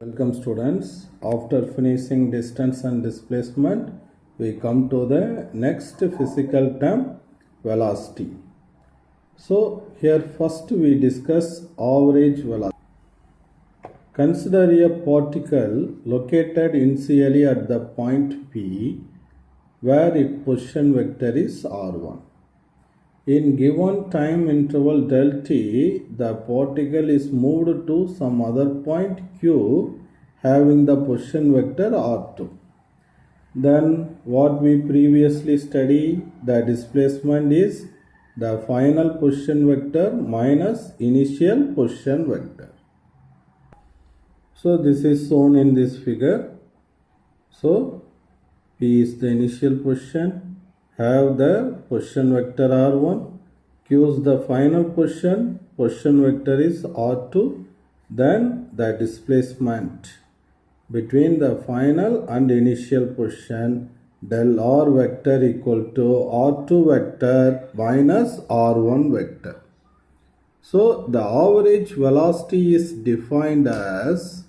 Welcome students. After finishing distance and displacement, we come to the next physical term, velocity. So here first we discuss average velocity. Consider a particle located initially at the point P where its position vector is r1. In given time interval del t, the particle is moved to some other point Q having the position vector r2. Then what we previously studied, the displacement is the final position vector minus initial position vector. So this is shown in this figure. So P is the initial position, have the position vector r1, Q is the final position vector is r2, then the displacement between the final and initial position del r vector equal to r2 vector minus r1 vector. So the average velocity is defined as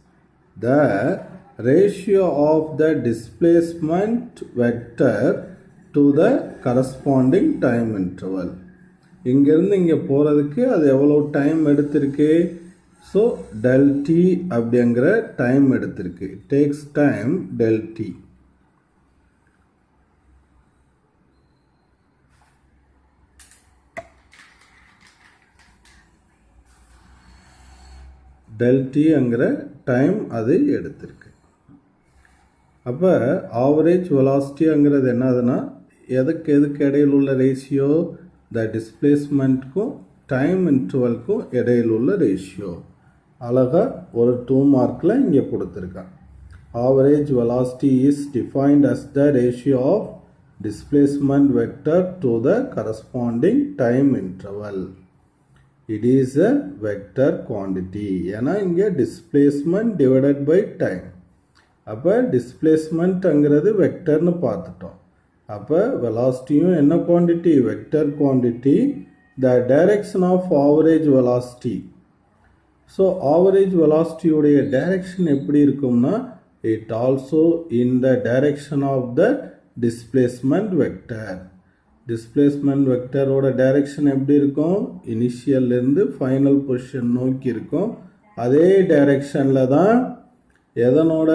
the ratio of the displacement vector to the corresponding time interval. இங்கிருந்து இங்கே போகிறதுக்கு அது எவ்வளோ time எடுத்திருக்கு? So del t அப்படிங்கிற time எடுத்திருக்கு. Takes time del t. Del டிங்கிற time அது எடுத்திருக்கு. அப்போ ஆவரேஜ் வெலாசிட்டிங்கிறது என்னதுன்னா எதுக்கு இடையில் உள்ள ரேஷியோ? த டிஸ்பிளேஸ்மெண்ட்க்கும் டைம் இன்டர்வல்க்கும் இடையில் உள்ள ரேஷியோ. அழகாக ஒரு 2 மார்க்கில் இங்கே கொடுத்துருக்கான். Average velocity is defined as the ratio of displacement vector to the corresponding time interval. It is a vector quantity. ஏன்னா இங்கே டிஸ்பிளேஸ்மெண்ட் டிவைடட் பை டைம். அப்போ டிஸ்பிளேஸ்மெண்ட்ங்கிறது வெக்டர்னு பார்த்துட்டோம். அப்போ வெலாசிட்டியும் என்ன quantity? Vector quantity. The direction of average velocity. So average வெலாசிட்டியுடைய direction எப்படி இருக்கும்னா it also in the direction of the displacement vector. Displacement வெக்டரோட டைரக்ஷன் எப்படி இருக்கும்? இனிஷியல்லேருந்து ஃபைனல் பொசிஷன் நோக்கி இருக்கும். அதே டைரக்ஷனில் தான் எதனோட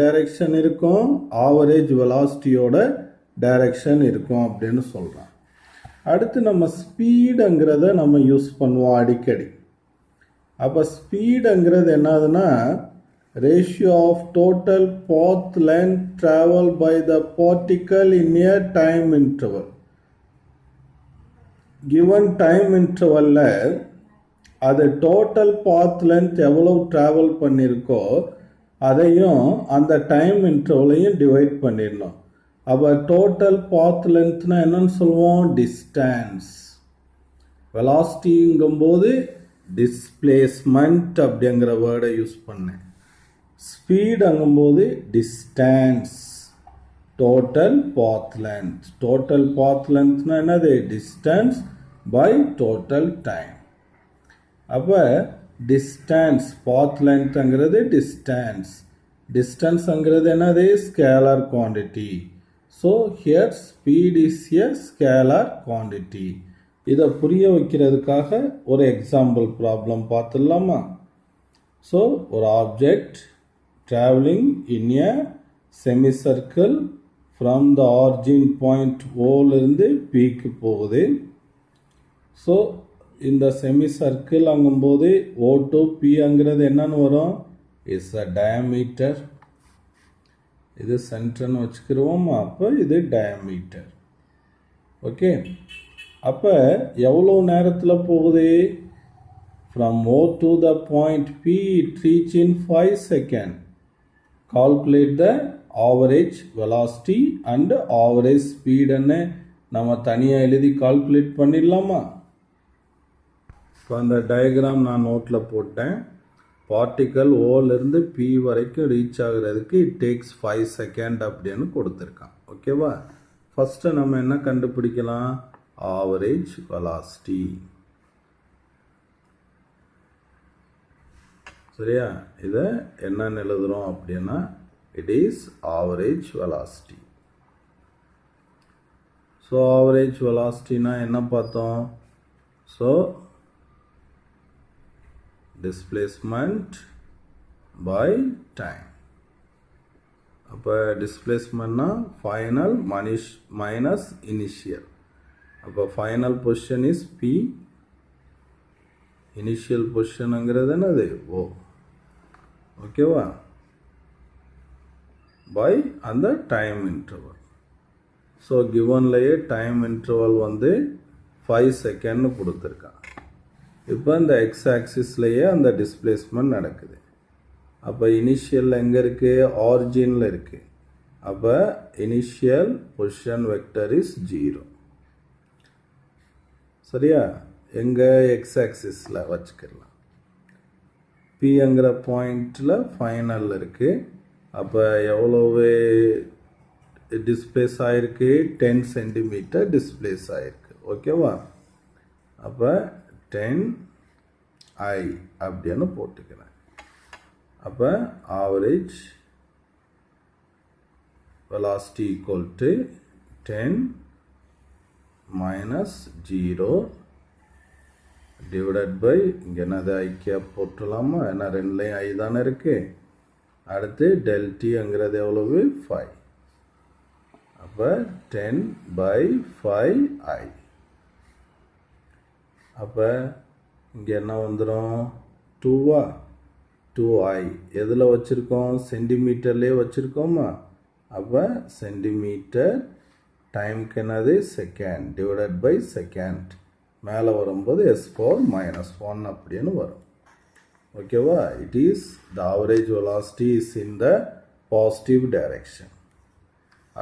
டைரக்ஷன் இருக்கும்? ஆவரேஜ் வெலாசிட்டியோட டைரக்ஷன் இருக்கும் அப்படின்னு சொல்கிறான். அடுத்து நம்ம ஸ்பீடுங்கிறத நம்ம யூஸ் பண்ணுவோம் அடிக்கடி. அப்போ ஸ்பீடுங்கிறது என்னதுன்னா ratio of total path length travel by the particle in a time interval. Given time இன்டர்வலில் அது டோட்டல் பாத் லென்த் எவ்வளோ ட்ராவல் பண்ணியிருக்கோ அதையும் அந்த டைம் இன்டர்வலையும் டிவைட் பண்ணிடணும். அப்போ டோட்டல் பாத் லென்த்னா என்னன்னு சொல்லுவோம்? டிஸ்டன்ஸ். வெலாசிட்டிங்கும்போது டிஸ்பிளேஸ்மெண்ட் அப்படிங்கிற வேர்டை யூஸ் பண்ணேன். ஸ்பீடுங்கும்போது distance. Total path length. Total path லென்த்னா என்னது? Distance by total time. அப்போ டிஸ்டன்ஸ் பாத் லென்த்ங்கிறது டிஸ்டன்ஸ். டிஸ்டன்ஸ்ங்கிறது என்னது? Scalar quantity. So here speed is a scalar quantity. இதை புரிய வைக்கிறதுக்காக ஒரு எக்ஸாம்பிள் ப்ராப்ளம் பார்த்துடலாமா? ஸோ ஒரு object travelling in a semi circle from the origin point ஓலேருந்து பிக்கு போகுது. ஸோ இந்த செமி சர்க்கிள் அங்கும்போது ஓ டு பிங்கிறது என்னன்னு வரும்? Is a diameter. இது சென்டர்னு வச்சுக்கிறோமா? அப்போ இது டயாமீட்டர். ஓகே. அப்போ எவ்வளோ நேரத்தில் போகுது? From O to the point P it reach in 5 second. Calculate the average velocity and average ஸ்பீடுன்னு நம்ம தனியாக எழுதி கால்குலேட் பண்ணிடலாமா? இப்போ அந்த டயக்ராம் நான் நோட்டில் போட்டேன். பார்ட்டிக்கல் ஓலேருந்து பி வரைக்கும் ரீச் ஆகுறதுக்கு இட் டேக்ஸ் 5 செகண்ட் அப்படின்னு கொடுத்துருக்கான். ஓகேவா? ஃபஸ்ட்டு நம்ம என்ன கண்டுபிடிக்கலாம்? Average velocity. சரியா? இதை என்னன்னு எழுதுகிறோம் அப்படின்னா it is average velocity. So average வெலாசிட்டினா என்ன பார்த்தோம்? So displacement by time. அப்போ டிஸ்பிளேஸ்மெண்ட்னா ஃபைனல் மைனஸ் இனிஷியல். அப்போ final position is P, initial பொசிஷனுங்கிறது என்னது? ஓ. ஓகேவா? பை அந்த டைம் இன்டர்வல். ஸோ கிவன்லேயே டைம் இன்டர்வல் வந்து 5 செகண்ட்னு கொடுத்துருக்கான். இப்போ இந்த எக்ஸ் ஆக்சிஸ்லேயே அந்த டிஸ்பிளேஸ்மெண்ட் நடக்குது. அப்போ இனிஷியல் எங்கே இருக்குது? ஆரிஜினில் இருக்குது. அப்போ இனிஷியல் பொசிஷன் வெக்டர் இஸ் 0. சரியா? எங்கே? எக்ஸ் ஆக்சிஸில் வச்சுக்கலாம். பிங்கிற பாயிண்டில் ஃபைனல் இருக்குது. அப்போ எவ்வளவு டிஸ்பிளேஸ் ஆகிருக்கு? 10 சென்டிமீட்டர் டிஸ்பிளேஸ் ஆகிருக்கு. ஓகேவா? அப்போ 10I அப்படின்னு போட்டுக்கிறேன். அப்போ average velocity equal to 10 minus 0 divided by இங்கே என்னது ஐக்கிய போட்டுலாமா? ஏன்னா ரெண்டுலேயும் ஐ தானே இருக்கு. அடுத்து del Tங்கிறது எவ்வளவு? 5. அப்போ 10/5I. அப்போ இங்கே என்ன வந்துடும்? 2வா? 2I எதில் வச்சுருக்கோம்? சென்டிமீட்டர்லேயே வச்சுருக்கோமா? அப்போ சென்டிமீட்டர் டைம்க்கு என்னது? Second divided by second. மேலே வரும்போது S⁻⁻1 அப்படின்னு வரும். ஓகேவா? It is the average velocity is in the positive direction.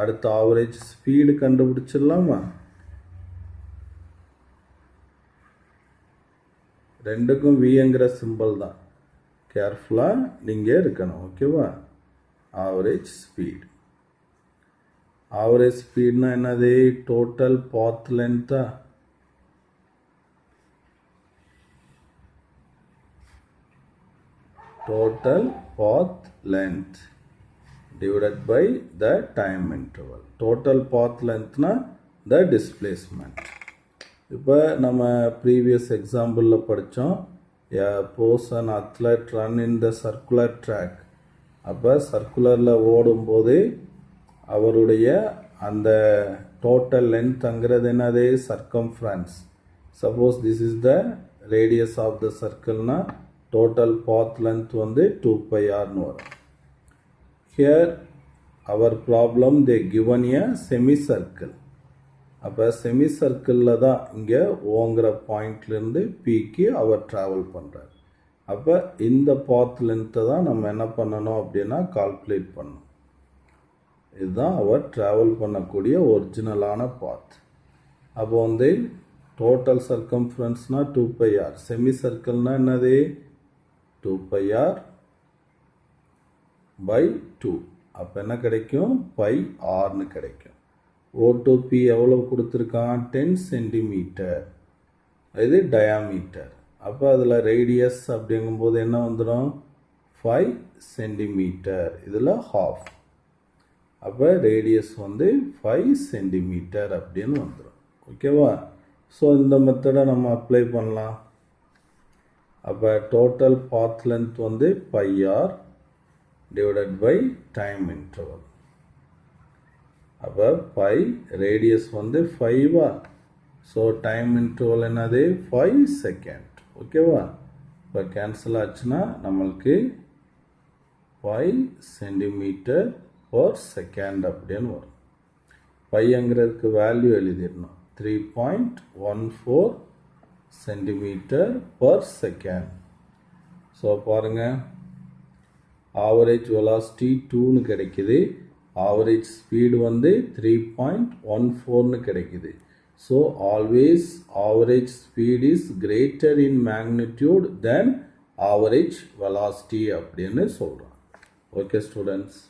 அடுத்து ஆவரேஜ் ஸ்பீடு கண்டுபிடிச்சிடலாமா? ரெண்டுக்கும் விங்கிற சிம்பிள் தான். கேர்ஃபுல்லாக நீங்கள் இருக்கணும். ஓகேவா? Average speed. ஆவரேஜ் ஸ்பீட்னா என்னது? டோட்டல் பாத் லென்த்தா? Total path length divided by the time interval. Total path length na the displacement. இப்போ நம்ம ப்ரீவியஸ் எக்ஸாம்பிளில் படித்தோம், suppose an athlete run in the circular track. அப்போ சர்க்குலரில் ஓடும்போது அவருடைய அந்த டோட்டல் லென்த்ங்கிறது என்னது? Circumference. Suppose this is the radius of the சர்க்கிள்னா டோட்டல் பாத் லென்த் வந்து 2πrன்னு வரும். Here our problem they given a semicircle. அப்போ செமிசர்க்கிளில் தான் இங்கே ஓங்கிற பாயிண்ட்லேருந்து பிக்கு அவர் ட்ராவல் பண்ணுறார். அப்போ இந்த பாத் லென்த்தை தான் நம்ம என்ன பண்ணணும் அப்படின்னா கால்குலேட் பண்ணணும். இதுதான் அவர் ட்ராவல் பண்ணக்கூடிய ஒரிஜினலான பாத். அப்போ வந்து டோட்டல் சர்க்கம்ஃபரன்ஸ்னால் 2πr. செமிசர்க்கிள்னால் என்னது? 2πr/2. அப்போ என்ன கிடைக்கும்? πrன்னு கிடைக்கும். O2P எவ்வளோ கொடுத்துருக்கான்? 10 சென்டிமீட்டர். இது டயாமீட்டர். அப்போ அதில் ரேடியஸ் அப்படிங்கும்போது என்ன வந்துடும்? 5 சென்டிமீட்டர். இதில் ஹாஃப். அப்போ ரேடியஸ் வந்து 5 சென்டிமீட்டர் அப்படின்னு வந்துடும். ஓகேவா? ஸோ இந்த மெத்தடை நம்ம அப்ளை பண்ணலாம். அப்போ டோட்டல் பாத் லென்த் வந்து πr divided by time interval. அப்போ பை ரேடியஸ் வந்து 5வா? ஸோ டைம் இன்டர்வல் என்னது? 5 செகண்ட். ஓகேவா? இப்போ கேன்சல் ஆச்சுன்னா நம்மளுக்கு 5 சென்டிமீட்டர் பர் செகண்ட் அப்படின்னு வரும். பைங்கிறதுக்கு வேல்யூ எழுதிடணும். 3.14 சென்டிமீட்டர் பர் செகண்ட். ஸோ பாருங்கள், ஆவரேஜ் வெலாசிட்டி 2ன்னு கிடைக்குது. ஆவரேஜ் ஸ்பீடு வந்து 3.14ன்னு கிடைக்குது. So always average speed is greater in magnitude than average velocity அப்படின்னு சொல்கிறோம். Okay students.